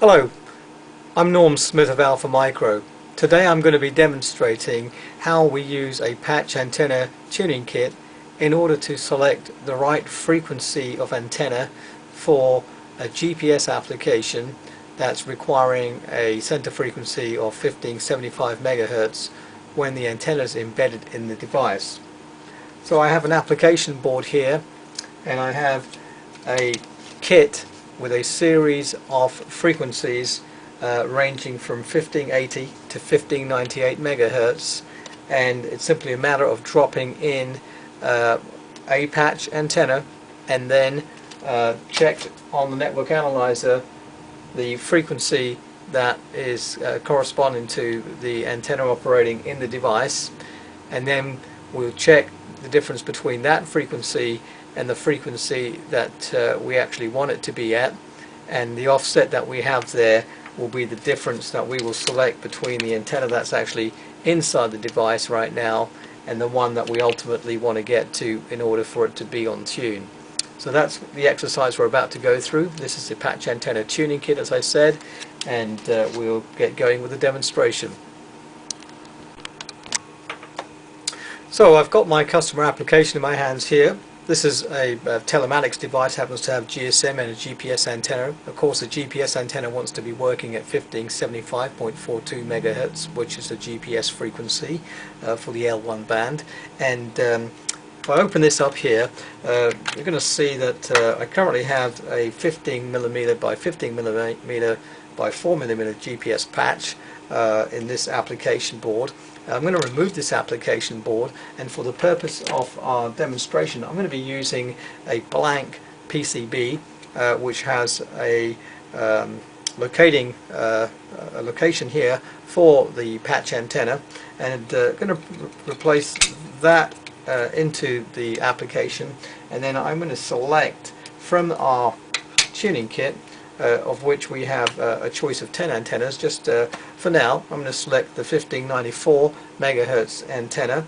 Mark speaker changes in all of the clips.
Speaker 1: Hello, I'm Norm Smith of Alpha Micro. Today I'm going to be demonstrating how we use a patch antenna tuning kit in order to select the right frequency of antenna for a GPS application that's requiring a center frequency of 1575 MHz when the antenna is embedded in the device. So I have an application board here, and I have a kit with a series of frequencies ranging from 1580 to 1598 MHz, and it's simply a matter of dropping in a patch antenna and then check on the network analyzer the frequency that is corresponding to the antenna operating in the device, and then we'll check the difference between that frequency and the frequency that we actually want it to be at, and the offset that we have there will be the difference that we will select between the antenna that's actually inside the device right now and the one that we ultimately want to get to in order for it to be on tune. So that's the exercise we're about to go through. This is the patch antenna tuning kit, as I said, and we'll get going with the demonstration. So I've got my customer application in my hands here. This is a telematics device, happens to have GSM and a GPS antenna. Of course, the GPS antenna wants to be working at 1575.42 MHz, which is the GPS frequency for the L1 band. And if I open this up here, you're going to see that I currently have a 15mm by 15mm by 4mm GPS patch in this application board. I'm going to remove this application board, and for the purpose of our demonstration I'm going to be using a blank PCB which has a location here for the patch antenna, and going to replace that into the application, and then I'm going to select from our tuning kit, of which we have a choice of 10 antennas. Just for now I'm going to select the 1594 MHz antenna,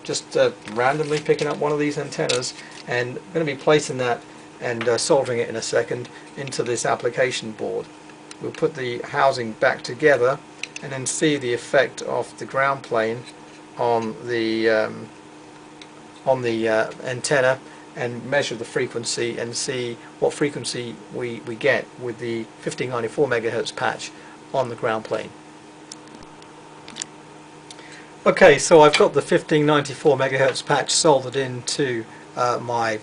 Speaker 1: just randomly picking up one of these antennas, and I'm going to be placing that and soldering it in a second into this application board. We'll put the housing back together and then see the effect of the ground plane on the antenna, and measure the frequency and see what frequency we get with the 1594 MHz patch on the ground plane. Okay, so I've got the 1594 MHz patch soldered into my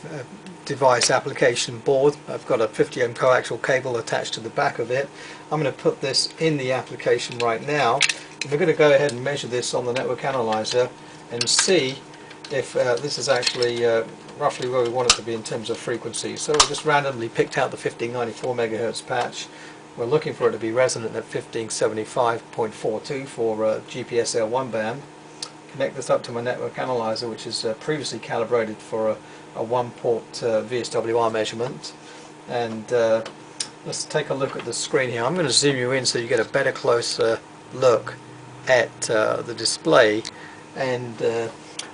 Speaker 1: device application board. I've got a 50 ohm coaxial cable attached to the back of it. I'm going to put this in the application right now, and we're going to go ahead and measure this on the network analyzer and see if this is actually roughly where we want it to be in terms of frequency. So we just randomly picked out the 1594 MHz patch. We're looking for it to be resonant at 1575.42 for GPS L1 band. Connect this up to my network analyzer, which is previously calibrated for a one-port VSWR measurement. And let's take a look at the screen here. I'm going to zoom you in so you get a better closer look at the display. And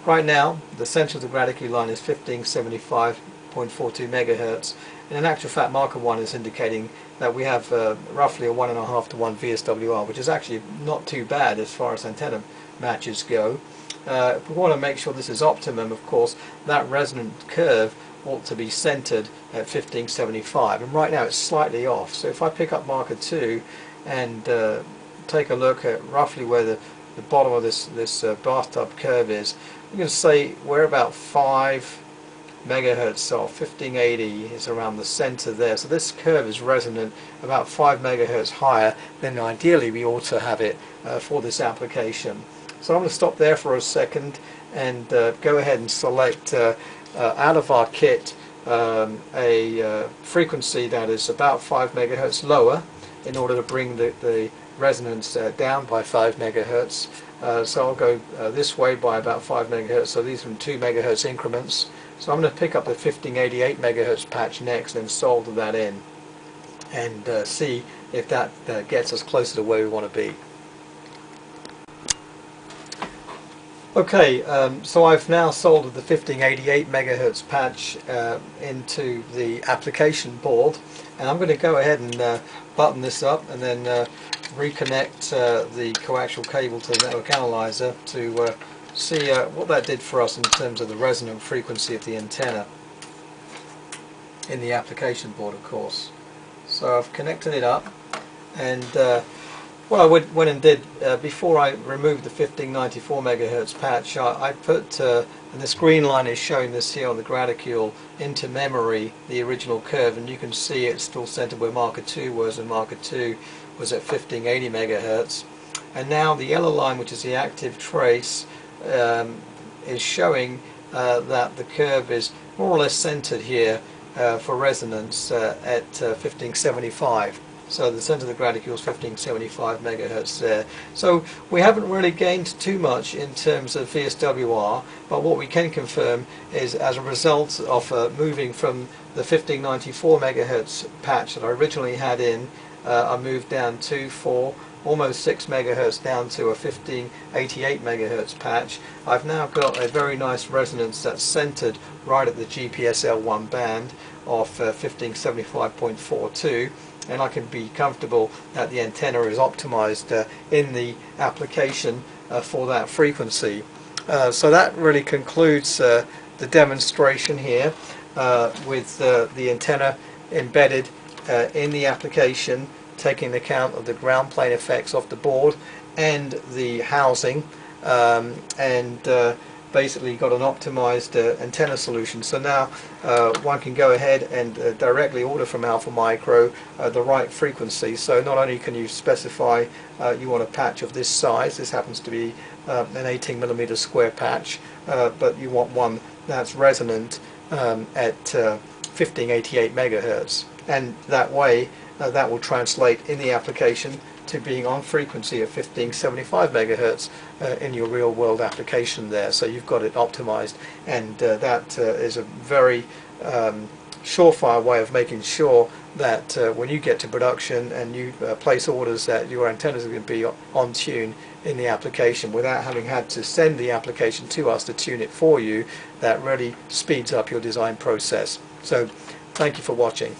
Speaker 1: right now, the center of the grad line is 1575.42 MHz, and in actual fact, marker 1 is indicating that we have roughly a 1.5 to 1 VSWR, which is actually not too bad as far as antenna matches go. If we want to make sure this is optimum, of course, that resonant curve ought to be centered at 1575, and right now it's slightly off. So if I pick up marker 2 and take a look at roughly where the bottom of this bathtub curve is, we're going to say we're about 5 MHz, so 1580 is around the center there. So this curve is resonant about 5 MHz higher than ideally we ought to have it for this application. So I'm going to stop there for a second and go ahead and select out of our kit a frequency that is about 5 MHz lower in order to bring the resonance down by 5 MHz. So I'll go this way by about 5 MHz, so these are in 2 MHz increments. So I'm going to pick up the 1588 MHz patch next and solder that in and see if that gets us closer to where we want to be. Okay, so I've now soldered the 1588 megahertz patch into the application board, and I'm going to go ahead and button this up and then reconnect the coaxial cable to the network analyzer to see what that did for us in terms of the resonant frequency of the antenna in the application board, of course. So I've connected it up, and what I went and did before I removed the 1594 megahertz patch, I put, and this green line is showing this here on the graticule, into memory the original curve, and you can see it's still centered where marker 2 was, and marker 2 was at 1580 megahertz. And now the yellow line, which is the active trace, is showing that the curve is more or less centered here for resonance at 1575. So the center of the graticule is 1575 megahertz there. So we haven't really gained too much in terms of VSWR, but what we can confirm is, as a result of moving from the 1594 megahertz patch that I originally had in, I moved down to almost 6 megahertz down to a 1588 megahertz patch. I've now got a very nice resonance that's centered right at the GPSL1 band of 1575.42, and I can be comfortable that the antenna is optimized in the application for that frequency. So that really concludes the demonstration here with the antenna embedded in the application, taking account of the ground plane effects off the board and the housing, and basically got an optimized antenna solution. So now one can go ahead and directly order from Alpha Micro the right frequency. So not only can you specify you want a patch of this size, this happens to be an 18mm square patch, but you want one that's resonant at 1588 megahertz, and that way that will translate in the application to being on frequency at 1575 megahertz in your real world application there. So you've got it optimized, and that is a very surefire way of making sure that when you get to production and you place orders, that your antennas are going to be on tune in the application without having had to send the application to us to tune it for you. That really speeds up your design process. So thank you for watching.